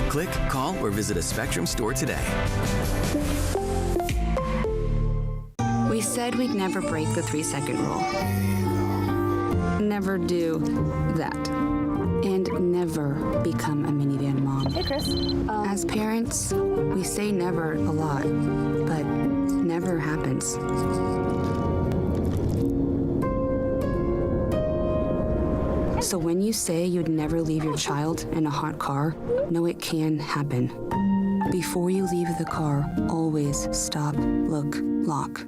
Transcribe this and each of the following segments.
Click, call, or visit a Spectrum store today. We said we'd never break the 3-second rule. Never do that. And never become a minivan mom. Hey, Chris. As parents, we say never a lot, but never happens. So when you say you'd never leave your child in a hot car, know it can happen. Before you leave the car, always stop, look, lock.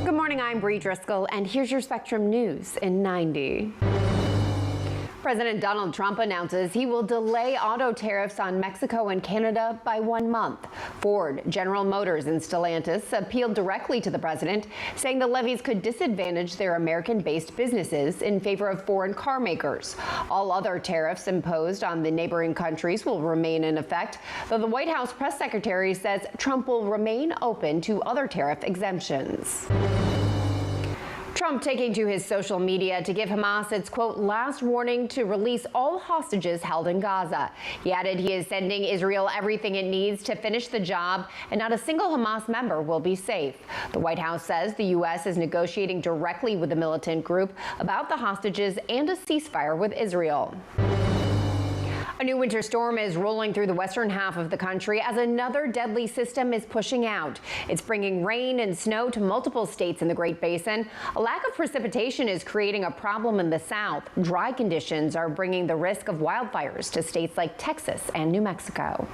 Good morning, I'm Bree Driscoll, and here's your Spectrum News in 90. President Donald Trump announces he will delay auto tariffs on Mexico and Canada by 1 month. Ford, General Motors, and Stellantis appealed directly to the president, saying the levies could disadvantage their American-based businesses in favor of foreign car makers. All other tariffs imposed on the neighboring countries will remain in effect, though the White House press secretary says Trump will remain open to other tariff exemptions. Trump taking to his social media to give Hamas its, quote, last warning to release all hostages held in Gaza. He added he is sending Israel everything it needs to finish the job, and not a single Hamas member will be safe. The White House says the U.S. is negotiating directly with the militant group about the hostages and a ceasefire with Israel. A new winter storm is rolling through the western half of the country as another deadly system is pushing out. It's bringing rain and snow to multiple states in the Great Basin. A lack of precipitation is creating a problem in the south. Dry conditions are bringing the risk of wildfires to states like Texas and New Mexico.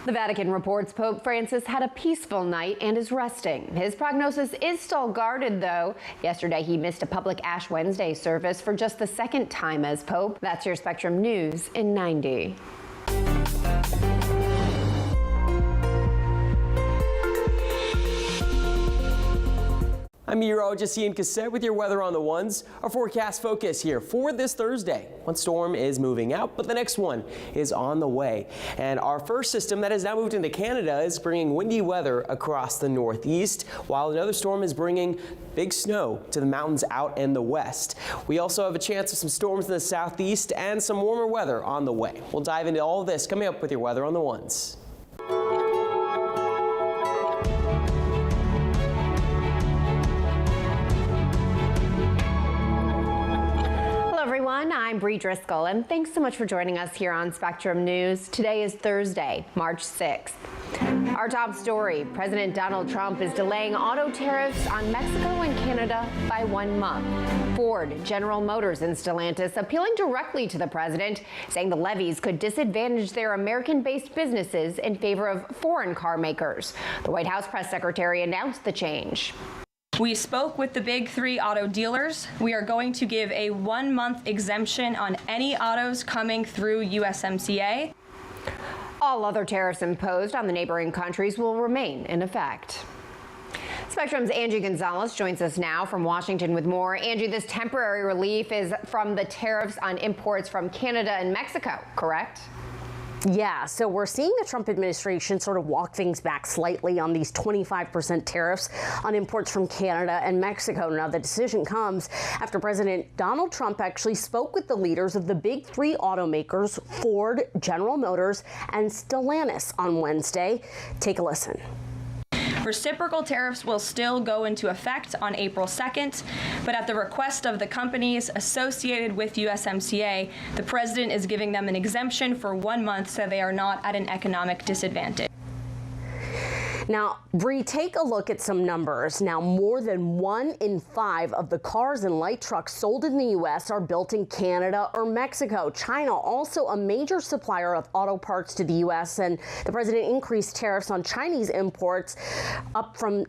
The Vatican reports Pope Francis had a peaceful night and is resting. His prognosis is still guarded, though. Yesterday, he missed a public Ash Wednesday service for just the second time as Pope. That's your Spectrum News in 90. I'm meteorologist Ian Cassette with your weather on the ones. Our forecast focus here for this Thursday. One storm is moving out, but the next one is on the way. And our first system that has now moved into Canada is bringing windy weather across the northeast, while another storm is bringing big snow to the mountains out in the west. We also have a chance of some storms in the southeast and some warmer weather on the way. We'll dive into all of this coming up with your weather on the ones. I'm Bree Driscoll, and thanks so much for joining us here on Spectrum News. Today is Thursday, March 6th. Our top story, President Donald Trump is delaying auto tariffs on Mexico and Canada by 1 month. Ford, General Motors, and Stellantis appealing directly to the president, saying the levies could disadvantage their American-based businesses in favor of foreign car makers. The White House press secretary announced the change. We spoke with the big three auto dealers. We are going to give a 1-month exemption on any autos coming through USMCA. All other tariffs imposed on the neighboring countries will remain in effect. Spectrum's Angie Gonzalez joins us now from Washington with more. Angie, this temporary relief is from the tariffs on imports from Canada and Mexico, correct? Yeah, so we're seeing the Trump administration sort of walk things back slightly on these 25% tariffs on imports from Canada and Mexico. Now, the decision comes after President Donald Trump actually spoke with the leaders of the big three automakers, Ford, General Motors, and Stellantis on Wednesday. Take a listen. Reciprocal tariffs will still go into effect on April 2nd, but at the request of the companies associated with USMCA, the president is giving them an exemption for 1 month so they are not at an economic disadvantage. Now, Bree, take a look at some numbers. Now, more than 1 in 5 of the cars and light trucks sold in the U.S. are built in Canada or Mexico. China, also a major supplier of auto parts to the U.S., and the president increased tariffs on Chinese imports up from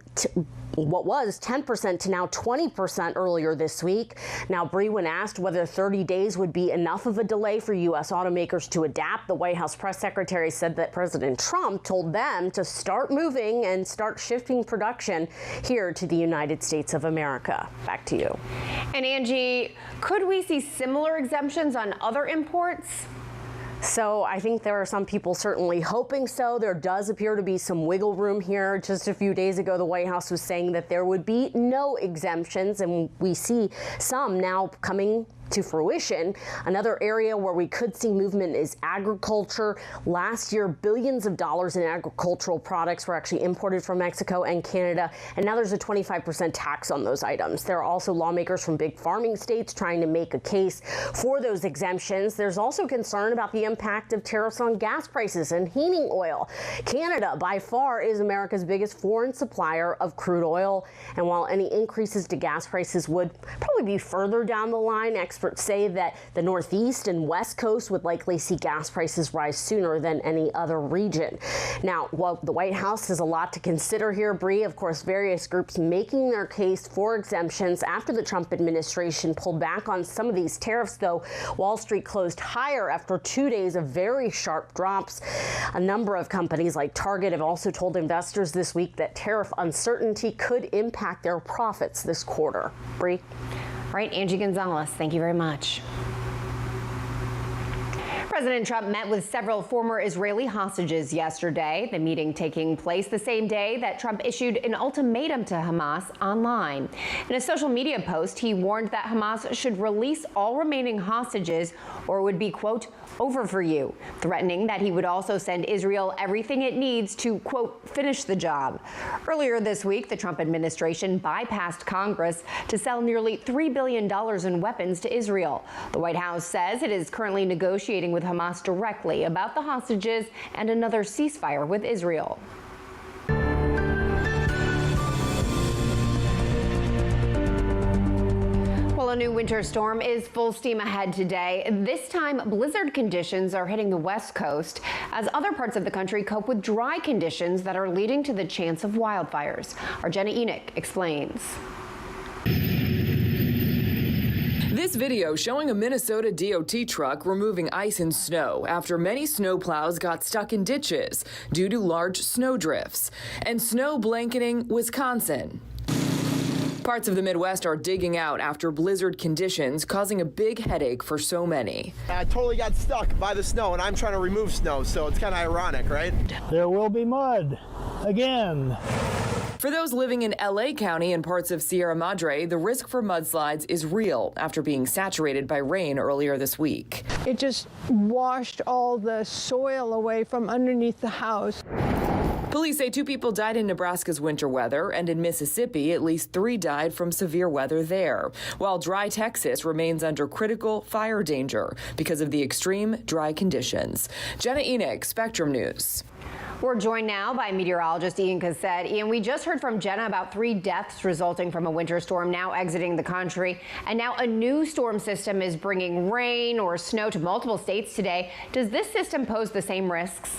what was 10% to now 20% earlier this week. Now, Bree, when asked whether 30 days would be enough of a delay for U.S. automakers to adapt, the White House press secretary said that President Trump told them to start moving and start shifting production here to the United States of America. Back to you. And Angie, could we see similar exemptions on other imports? So I think there are some people certainly hoping so. There does appear to be some wiggle room here. Just a few days ago, the White House was saying that there would be no exemptions, and we see some now coming to fruition. Another area where we could see movement is agriculture. Last year, billions of dollars in agricultural products were actually imported from Mexico and Canada, and now there's a 25% tax on those items. There are also lawmakers from big farming states trying to make a case for those exemptions. There's also concern about the impact of tariffs on gas prices and heating oil. Canada, by far, is America's biggest foreign supplier of crude oil, and while any increases to gas prices would probably be further down the line, experts say that the Northeast and West Coast would likely see gas prices rise sooner than any other region. Now, while the White House has a lot to consider here, Bree, of course, various groups making their case for exemptions after the Trump administration pulled back on some of these tariffs, though Wall Street closed higher after 2 days of very sharp drops. A number of companies like Target have also told investors this week that tariff uncertainty could impact their profits this quarter. Bree? All right, Angie Gonzalez, thank you very much. President Trump met with several former Israeli hostages yesterday, the meeting taking place the same day that Trump issued an ultimatum to Hamas online. In a social media post, he warned that Hamas should release all remaining hostages or it would be, quote, over for you, threatening that he would also send Israel everything it needs to, quote, finish the job. Earlier this week, the Trump administration bypassed Congress to sell nearly $3 billion in weapons to Israel. The White House says it is currently negotiating with Hamas directly about the hostages and another ceasefire with Israel. Well, a new winter storm is full steam ahead today. This time, blizzard conditions are hitting the West Coast as other parts of the country cope with dry conditions that are leading to the chance of wildfires. Our Jenna Enoch explains. This video showing a Minnesota DOT truck removing ice and snow after many snowplows got stuck in ditches due to large snow drifts and snow blanketing Wisconsin. Parts of the Midwest are digging out after blizzard conditions, causing a big headache for so many. I totally got stuck by the snow, and I'm trying to remove snow, so it's kind of ironic, right? There will be mud again. For those living in LA County and parts of Sierra Madre, the risk for mudslides is real after being saturated by rain earlier this week. It just washed all the soil away from underneath the house. Police say 2 people died in Nebraska's winter weather, and in Mississippi, at least 3 died from severe weather there, while dry Texas remains under critical fire danger because of the extreme dry conditions. Jenna Enoch, Spectrum News. We're joined now by meteorologist Ian Cassette. Ian, we just heard from Jenna about 3 deaths resulting from a winter storm now exiting the country. And now a new storm system is bringing rain or snow to multiple states today. Does this system pose the same risks?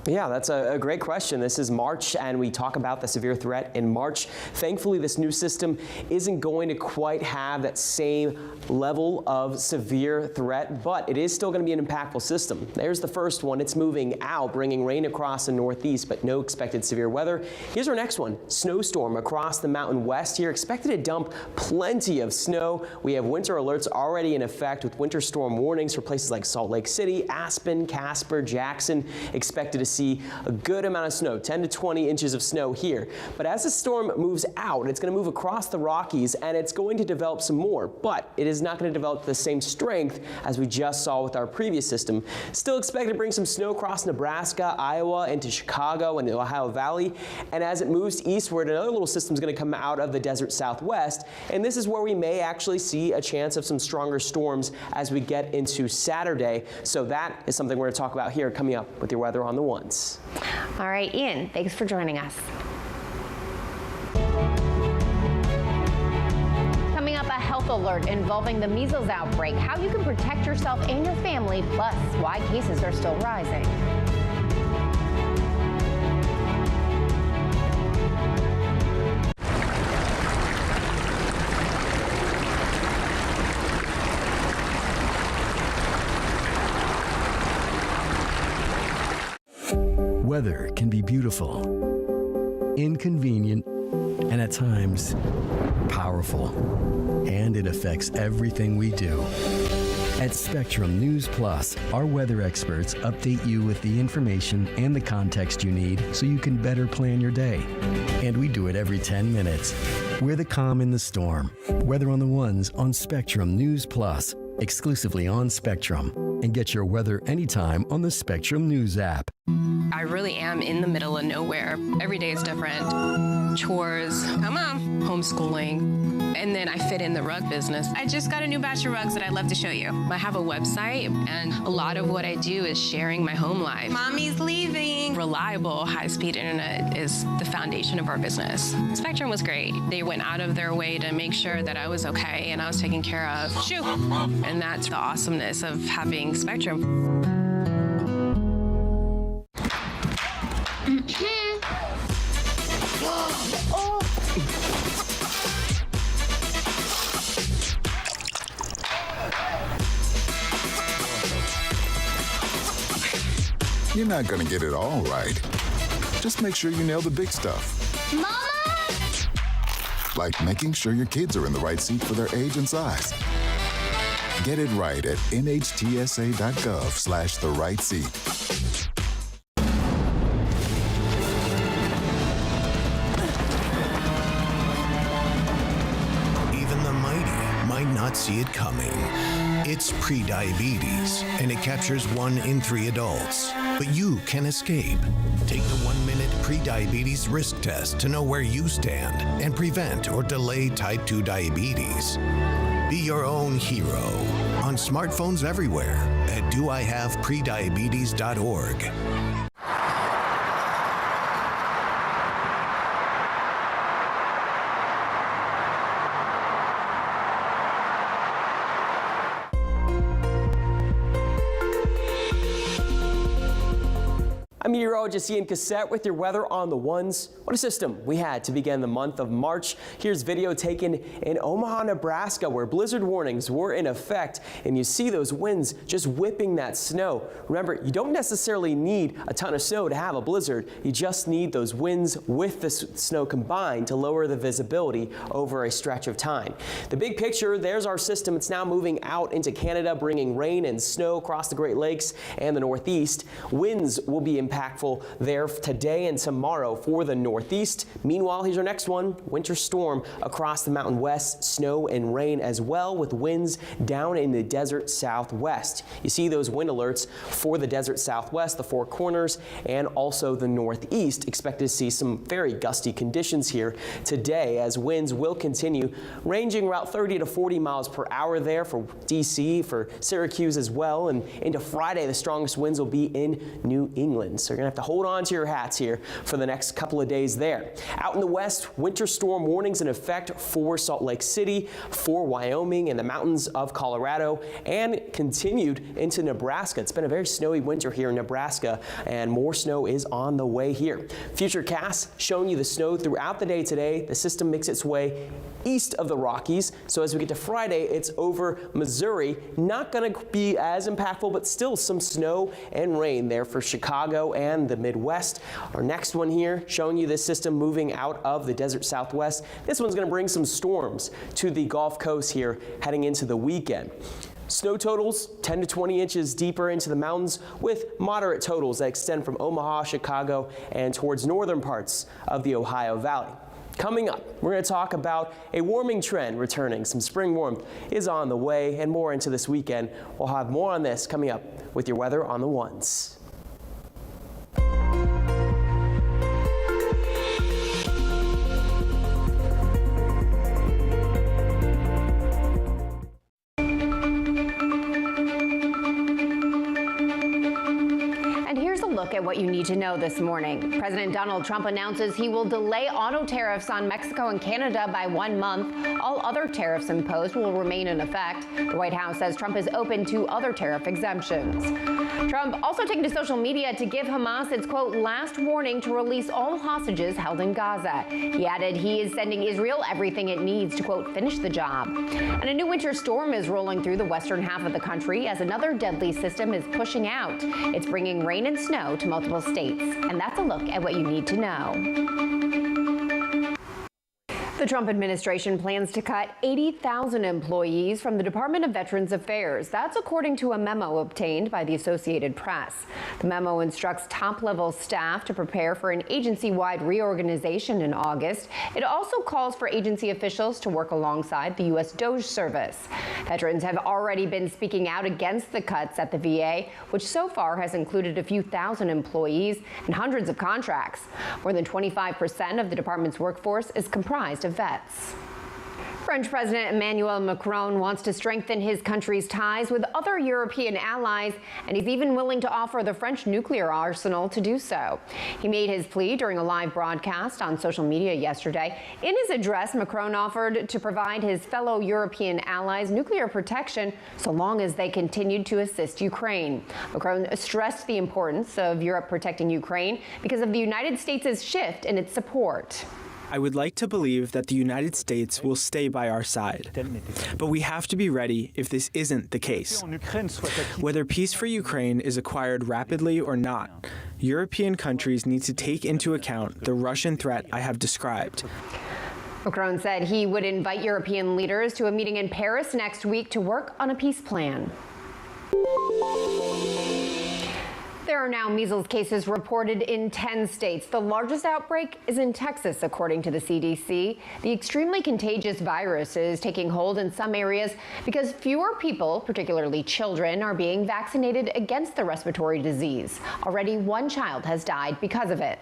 Yeah, that's a great question. This is March, and we talk about the severe threat in March. Thankfully, this new system isn't going to quite have that same level of severe threat, but it is still going to be an impactful system. There's the first one. It's moving out, bringing rain across the Northeast, but no expected severe weather. Here's our next one. Snowstorm across the Mountain West here. Expected to dump plenty of snow. We have winter alerts already in effect with winter storm warnings for places like Salt Lake City, Aspen, Casper, Jackson. Expected to see a good amount of snow, 10 to 20 inches of snow here. But as the storm moves out, it's going to move across the Rockies and it's going to develop some more, but it is not going to develop the same strength as we just saw with our previous system. Still expected to bring some snow across Nebraska, Iowa, into Chicago and the Ohio Valley. And as it moves eastward, another little system is going to come out of the desert Southwest. And this is where we may actually see a chance of some stronger storms as we get into Saturday. So that is something we're going to talk about here coming up with your weather on the One. All right, Ian, thanks for joining us. Coming up, a health alert involving the measles outbreak, how you can protect yourself and your family, plus why cases are still rising. Weather can be beautiful, inconvenient, and at times, powerful. And it affects everything we do. At Spectrum News Plus, our weather experts update you with the information and the context you need so you can better plan your day. And we do it every 10 minutes. We're the calm in the storm. Weather on the Ones on Spectrum News Plus, exclusively on Spectrum. And get your weather anytime on the Spectrum News app. I really am in the middle of nowhere. Every day is different. Chores, come on, homeschooling. And then I fit in the rug business. I just got a new batch of rugs that I'd love to show you. I have a website, and a lot of what I do is sharing my home life. Mommy's leaving. Reliable, high-speed internet is the foundation of our business. Spectrum was great. They went out of their way to make sure that I was okay and I was taken care of. Shoo! And that's the awesomeness of having Spectrum. You're not gonna get it all right. Just make sure you nail the big stuff. Mama! Like making sure your kids are in the right seat for their age and size. Get it right at nhtsa.gov/the-right-seat. Even the mighty might not see it coming. It's prediabetes, and it captures 1 in 3 adults. But you can escape. Take the 1-minute prediabetes risk test to know where you stand and prevent or delay type 2 diabetes. Be your own hero on smartphones everywhere at doihaveprediabetes.org. I'm meteorologist Ian Cassette with your weather on the Ones. What a system we had to begin the month of March. Here's video taken in Omaha, Nebraska, where blizzard warnings were in effect, and you see those winds just whipping that snow. Remember, you don't necessarily need a ton of snow to have a blizzard. You just need those winds with the snow combined to lower the visibility over a stretch of time. The big picture, there's our system. It's now moving out into Canada, bringing rain and snow across the Great Lakes and the Northeast. Winds will be impactful there today and tomorrow for the Northeast. Meanwhile, here's our next one. Winter storm across the Mountain West, snow and rain as well, with winds down in the desert Southwest. You see those wind alerts for the desert Southwest, the Four Corners, and also the Northeast. Expected to see some very gusty conditions here today as winds will continue ranging about 30 to 40 miles per hour there for DC, for Syracuse as well. And into Friday, the strongest winds will be in New England. So you're going to have to hold on to your hats here for the next couple of days there. Out in the west, winter storm warnings in effect for Salt Lake City, for Wyoming and the mountains of Colorado, and continued into Nebraska. It's been a very snowy winter here in Nebraska, and more snow is on the way here. Futurecasts showing you the snow throughout the day today. The system makes its way east of the Rockies. So as we get to Friday, it's over Missouri. Not going to be as impactful, but still some snow and rain there for Chicago and the Midwest. Our next one here showing you this system moving out of the desert Southwest. This one's going to bring some storms to the Gulf Coast here heading into the weekend. Snow totals 10 to 20 inches deeper into the mountains, with moderate totals that extend from Omaha, Chicago, and towards northern parts of the Ohio Valley. Coming up, we're going to talk about a warming trend returning. Some spring warmth is on the way, and more into this weekend. We'll have more on this coming up with your weather on the Ones. Look at what you need to know this morning. President Donald Trump announces he will delay auto tariffs on Mexico and Canada by 1 month. All other tariffs imposed will remain in effect. The White House says Trump is open to other tariff exemptions. Trump also taking to social media to give Hamas its, quote, last warning to release all hostages held in Gaza. He added he is sending Israel everything it needs to, quote, finish the job. And a new winter storm is rolling through the western half of the country as another deadly system is pushing out. It's bringing rain and snow to multiple states. And that's a look at what you need to know. The Trump administration plans to cut 80,000 employees from the Department of Veterans Affairs. That's according to a memo obtained by the Associated Press. The memo instructs top-level staff to prepare for an agency-wide reorganization in August. It also calls for agency officials to work alongside the U.S. DOJ service. Veterans have already been speaking out against the cuts at the VA, which so far has included a few thousand employees and hundreds of contracts. More than 25% of the department's workforce is comprised of vets. French President Emmanuel Macron wants to strengthen his country's ties with other European allies, and he's even willing to offer the French nuclear arsenal to do so. He made his plea during a live broadcast on social media yesterday. In his address, Macron offered to provide his fellow European allies nuclear protection so long as they continued to assist Ukraine. Macron stressed the importance of Europe protecting Ukraine because of the United States' shift in its support. I would like to believe that the United States will stay by our side. But we have to be ready if this isn't the case. Whether peace for Ukraine is acquired rapidly or not, European countries need to take into account the Russian threat I have described. Macron said he would invite European leaders to a meeting in Paris next week to work on a peace plan. There are now measles cases reported in 10 states. The largest outbreak is in Texas, according to the CDC. The extremely contagious virus is taking hold in some areas because fewer people, particularly children, are being vaccinated against the respiratory disease. Already one child has died because of it.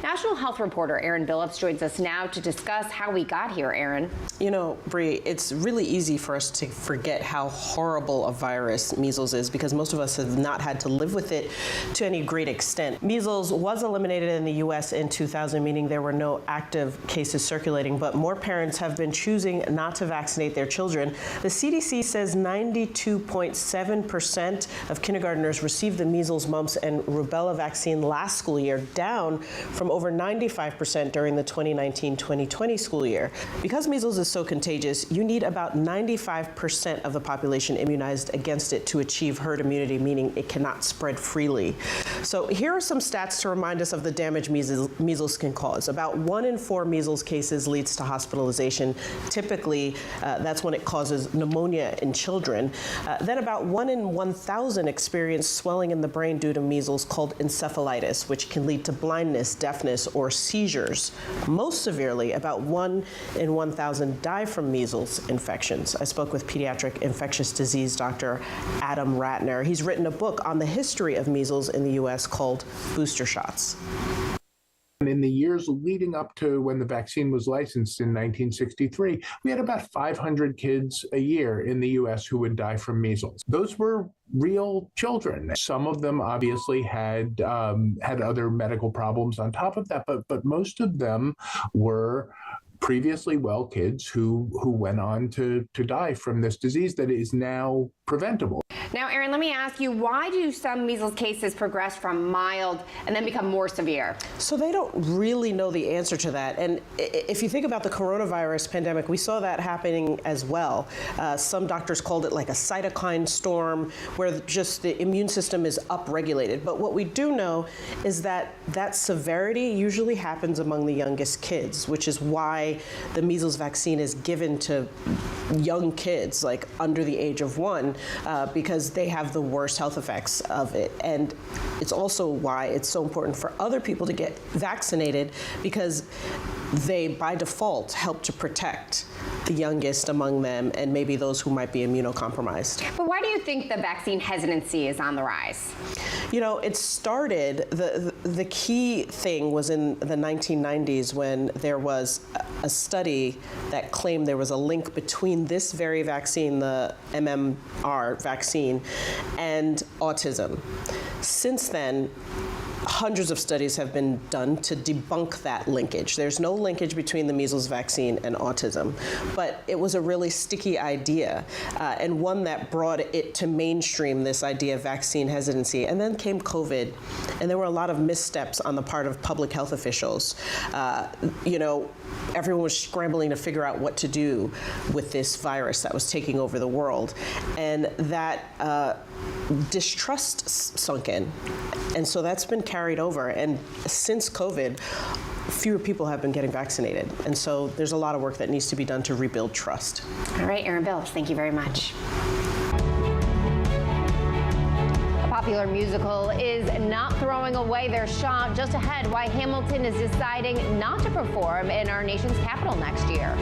National Health reporter Erin Billups joins us now to discuss how we got here. Erin. You know, Bree, it's really easy for us to forget how horrible a virus measles is because most of us have not had to live with it to any great extent. Measles was eliminated in the U.S. in 2000, meaning there were no active cases circulating, but more parents have been choosing not to vaccinate their children. The CDC says 92.7% of kindergartners received the measles, mumps, and rubella vaccine last school year, down from over 95% during the 2019-2020 school year. Because measles is so contagious, you need about 95% of the population immunized against it to achieve herd immunity, meaning it cannot spread freely. So here are some stats to remind us of the damage measles can cause. About 1 in 4 measles cases leads to hospitalization. Typically, that's when it causes pneumonia in children. Then about 1 in 1,000 experience swelling in the brain due to measles called encephalitis, which can lead to blindness, deafness, or seizures. Most severely, about 1 in 1,000 die from measles infections. I spoke with pediatric infectious disease Dr. Adam Ratner. He's written a book on the history of measles in the U.S. called Booster Shots. In the years leading up to when the vaccine was licensed in 1963, we had about 500 kids a year in the U.S. who would die from measles. Those were real children. Some of them obviously had other medical problems on top of that, but most of them were previously well kids who went on to die from this disease that is now preventable. Now, Erin, let me ask you, why do some measles cases progress from mild and then become more severe? So they don't really know the answer to that. And if you think about the coronavirus pandemic, we saw that happening as well. Some doctors called it like a cytokine storm, where just the immune system is upregulated. But what we do know is that that severity usually happens among the youngest kids, which is why the measles vaccine is given to young kids, like under the age of 1, because they have the worst health effects of it. And it's also why it's so important for other people to get vaccinated, because they, by default, help to protect the youngest among them and maybe those who might be immunocompromised. But why do you think the vaccine hesitancy is on the rise? You know, it started, the key thing was in the 1990s when there was a study that claimed there was a link between this very vaccine, the MMR vaccine, and autism. Since then, hundreds of studies have been done to debunk that linkage. There's no linkage between the measles vaccine and autism, but it was a really sticky idea, and one that brought it to mainstream, this idea of vaccine hesitancy. And then came COVID, and there were a lot of missteps on the part of public health officials. You know, everyone was scrambling to figure out what to do with this virus that was taking over the world, and that distrust sunk in. And so that's been carried over. And since COVID, fewer people have been getting vaccinated. And so there's a lot of work that needs to be done to rebuild trust. All right, Erin Bills, thank you very much. A popular musical is not throwing away their shot. Just ahead, why Hamilton is deciding not to perform in our nation's capital next year.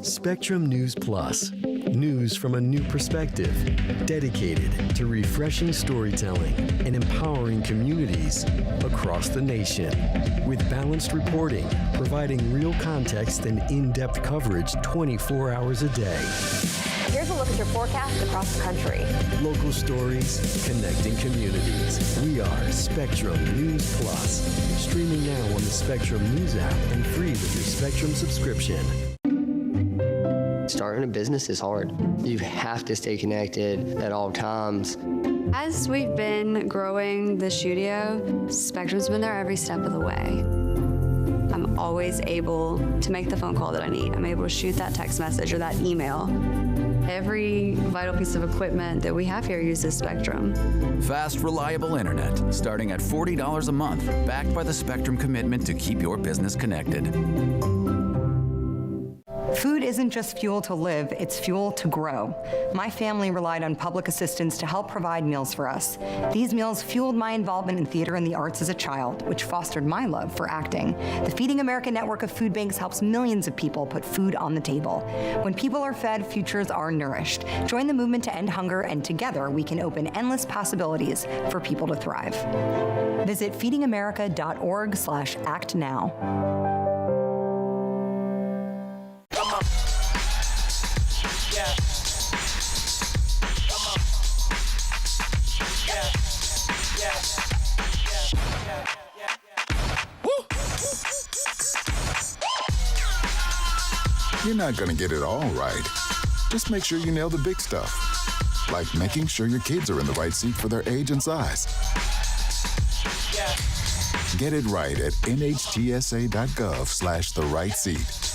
Spectrum News Plus. News from a new perspective, dedicated to refreshing storytelling and empowering communities across the nation. With balanced reporting, providing real context and in-depth coverage 24 hours a day. Here's a look at your forecast across the country. Local stories, connecting communities. We are Spectrum News Plus. Streaming now on the Spectrum News app and free with your Spectrum subscription. Starting a business is hard. You have to stay connected at all times. As we've been growing the studio, Spectrum's been there every step of the way. I'm always able to make the phone call that I need. I'm able to shoot that text message or that email. Every vital piece of equipment that we have here uses Spectrum. Fast, reliable internet, starting at $40 a month, backed by the Spectrum commitment to keep your business connected. Food isn't just fuel to live, it's fuel to grow. My family relied on public assistance to help provide meals for us. These meals fueled my involvement in theater and the arts as a child, which fostered my love for acting. The Feeding America network of food banks helps millions of people put food on the table. When people are fed, futures are nourished. Join the movement to end hunger, and together we can open endless possibilities for people to thrive. Visit feedingamerica.org/actnow. You're not going to get it all right. Just make sure you nail the big stuff, like making sure your kids are in the right seat for their age and size. Get it right at nhtsa.gov/the-right-seat.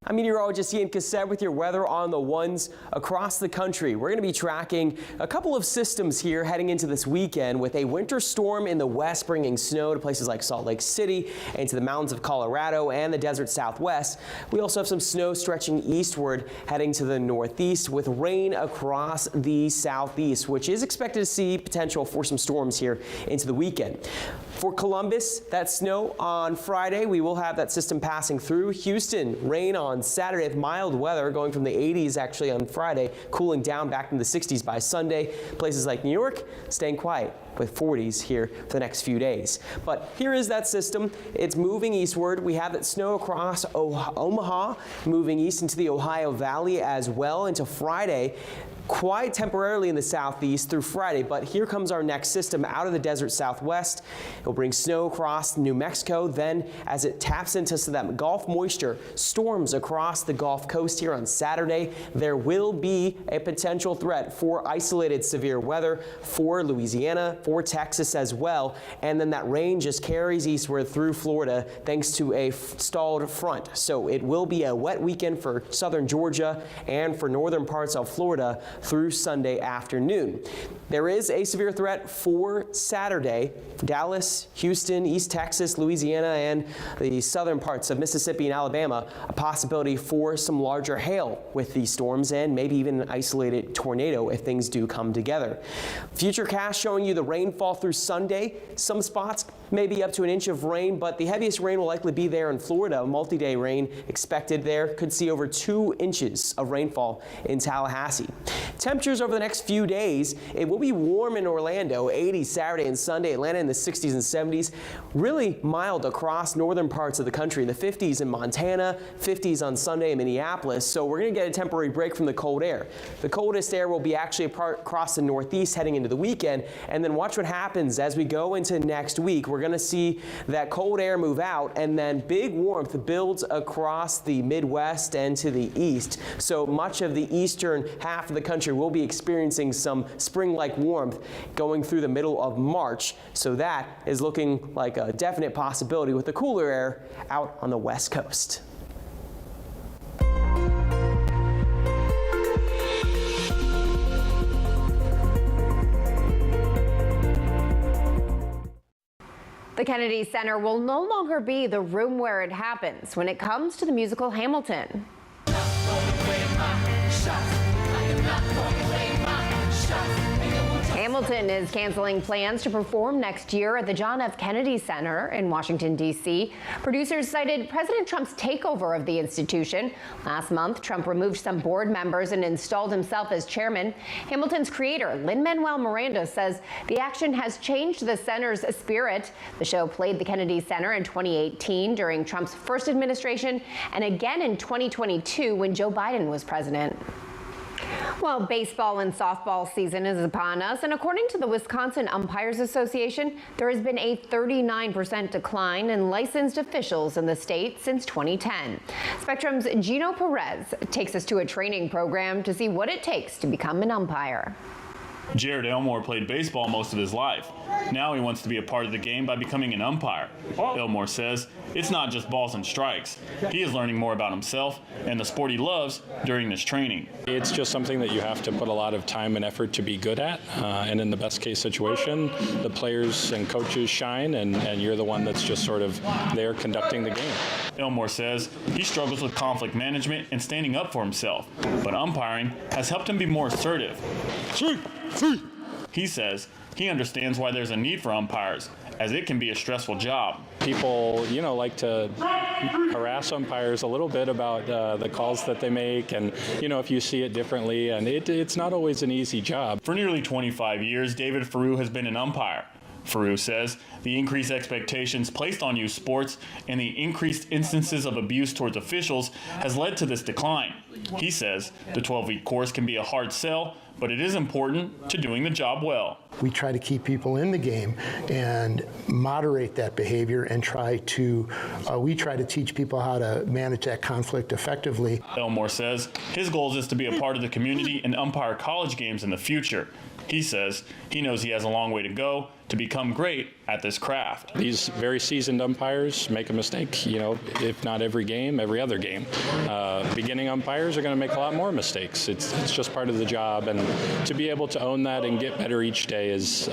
I'm meteorologist Ian Cassette with your weather on the ones across the country. We're going to be tracking a couple of systems here heading into this weekend, with a winter storm in the west bringing snow to places like Salt Lake City and to the mountains of Colorado and the desert southwest. We also have some snow stretching eastward heading to the northeast, with rain across the southeast, which is expected to see potential for some storms here into the weekend. For Columbus, that snow on Friday. We will have that system passing through. Houston, rain on Saturday with mild weather going from the 80s actually on Friday, cooling down back into the 60s by Sunday. Places like New York staying quiet with 40s here for the next few days. But here is that system. It's moving eastward. We have that snow across Omaha, moving east into the Ohio Valley as well into Friday. Quiet temporarily in the southeast through Friday, but here comes our next system out of the desert southwest. It will bring snow across New Mexico. Then as it taps into that Gulf moisture, storms across the Gulf Coast here on Saturday. There will be a potential threat for isolated severe weather for Louisiana, for Texas as well. And then that rain just carries eastward through Florida thanks to a stalled front. So it will be a wet weekend for southern Georgia and for northern parts of Florida through Sunday afternoon. There is a severe threat for Saturday. Dallas, Houston, East Texas, Louisiana, and the southern parts of Mississippi and Alabama. A possibility for some larger hail with these storms and maybe even an isolated tornado if things do come together. Futurecast showing you the rainfall through Sunday. Some spots maybe up to an inch of rain, but the heaviest rain will likely be there in Florida. Multi-day rain expected there. Could see over 2 inches of rainfall in Tallahassee. Temperatures over the next few days, it will be warm in Orlando, 80 Saturday and Sunday, Atlanta in the 60s and 70s. Really mild across northern parts of the country, in the 50s in Montana, 50s on Sunday in Minneapolis. So we're going to get a temporary break from the cold air. The coldest air will be actually across the northeast heading into the weekend, and then watch what happens as we go into next week. We're going to see that cold air move out, and then big warmth builds across the Midwest and to the east. So much of the eastern half of the country will be experiencing some spring-like warmth going through the middle of March. So that is looking like a definite possibility with the cooler air out on the West Coast. The Kennedy Center will no longer be the room where it happens when it comes to the musical Hamilton. Hamilton is canceling plans to perform next year at the John F. Kennedy Center in Washington, D.C. Producers cited President Trump's takeover of the institution. Last month, Trump removed some board members and installed himself as chairman. Hamilton's creator, Lin-Manuel Miranda, says the action has changed the center's spirit. The show played the Kennedy Center in 2018 during Trump's first administration and again in 2022 when Joe Biden was president. Well, baseball and softball season is upon us, and according to the Wisconsin Umpires Association, there has been a 39% decline in licensed officials in the state since 2010. Spectrum's Gino Perez takes us to a training program to see what it takes to become an umpire. Jared Elmore played baseball most of his life. Now he wants to be a part of the game by becoming an umpire. Elmore says it's not just balls and strikes. He is learning more about himself and the sport he loves during this training. It's just something that you have to put a lot of time and effort to be good at. And in the best case situation, the players and coaches shine and you're the one that's just sort of there conducting the game. Elmore says he struggles with conflict management and standing up for himself, but umpiring has helped him be more assertive. He says he understands why there's a need for umpires, as it can be a stressful job. People, like to harass umpires a little bit about the calls that they make, and, if you see it differently, and it's not always an easy job. For nearly 25 years, David Faroo has been an umpire. Faroo says the increased expectations placed on youth sports and the increased instances of abuse towards officials has led to this decline. He says the 12-week course can be a hard sell, but it is important to doing the job well. We try to keep people in the game and moderate that behavior and we try to teach people how to manage that conflict effectively. Elmore says his goal is to be a part of the community and umpire college games in the future. He says he knows he has a long way to go to become great at this craft. These very seasoned umpires make a mistake, if not every game, every other game. Beginning umpires are going to make a lot more mistakes. It's just part of the job, and to be able to own that and get better each day is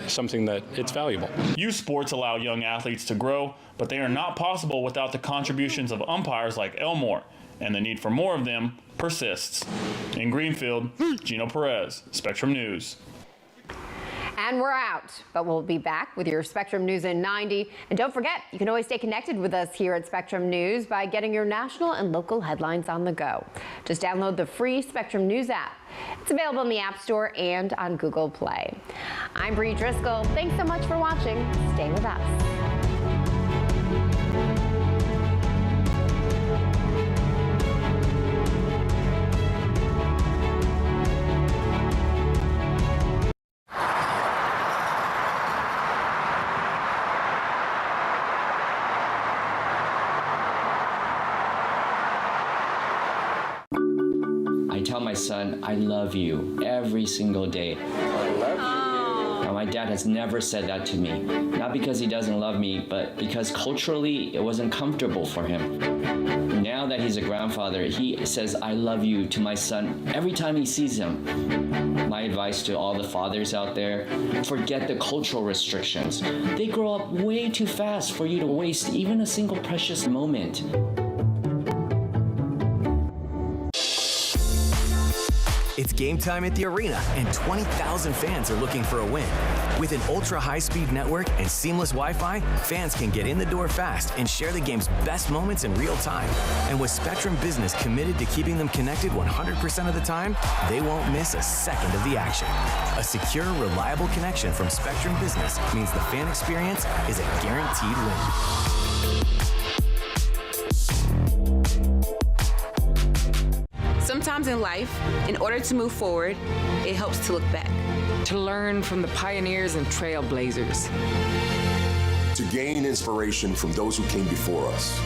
something that it's valuable. Youth sports allow young athletes to grow, but they are not possible without the contributions of umpires like Elmore, and the need for more of them persists. In Greenfield, Gino Perez, Spectrum News. And we're out, but we'll be back with your Spectrum News in 90. And don't forget, you can always stay connected with us here at Spectrum News by getting your national and local headlines on the go. Just download the free Spectrum News app. It's available in the App Store and on Google Play. I'm Bree Driscoll. Thanks so much for watching. Stay with us. I tell my son, I love you every single day. I love you. Now, my dad has never said that to me. Not because he doesn't love me, but because culturally it wasn't comfortable for him. Now that he's a grandfather, he says, I love you to my son every time he sees him. My advice to all the fathers out there, forget the cultural restrictions. They grow up way too fast for you to waste even a single precious moment. It's game time at the arena, and 20,000 fans are looking for a win. With an ultra-high-speed network and seamless Wi-Fi, fans can get in the door fast and share the game's best moments in real time. And with Spectrum Business committed to keeping them connected 100% of the time, they won't miss a second of the action. A secure, reliable connection from Spectrum Business means the fan experience is a guaranteed win. Sometimes in life, in order to move forward, it helps to look back. to learn from the pioneers and trailblazers, to gain inspiration from those who came before us,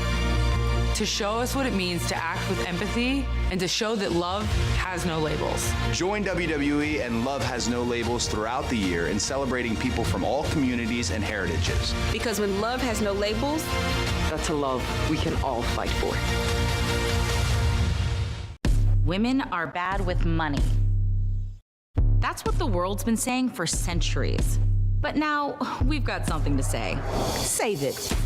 to show us what it means to act with empathy and to show that love has no labels. Join WWE and Love Has No Labels throughout the year in celebrating people from all communities and heritages. Because when love has no labels, that's a love we can all fight for. Women are bad with money. That's what the world's been saying for centuries. But now we've got something to say. Save it.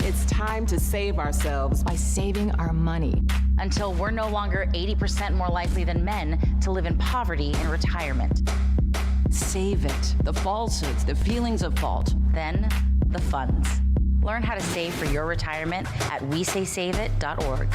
It's time to save ourselves by saving our money. Until we're no longer 80% more likely than men to live in poverty in retirement. Save it. The falsehoods, the feelings of fault. Then, the funds. Learn how to save for your retirement at WeSaySaveIt.org.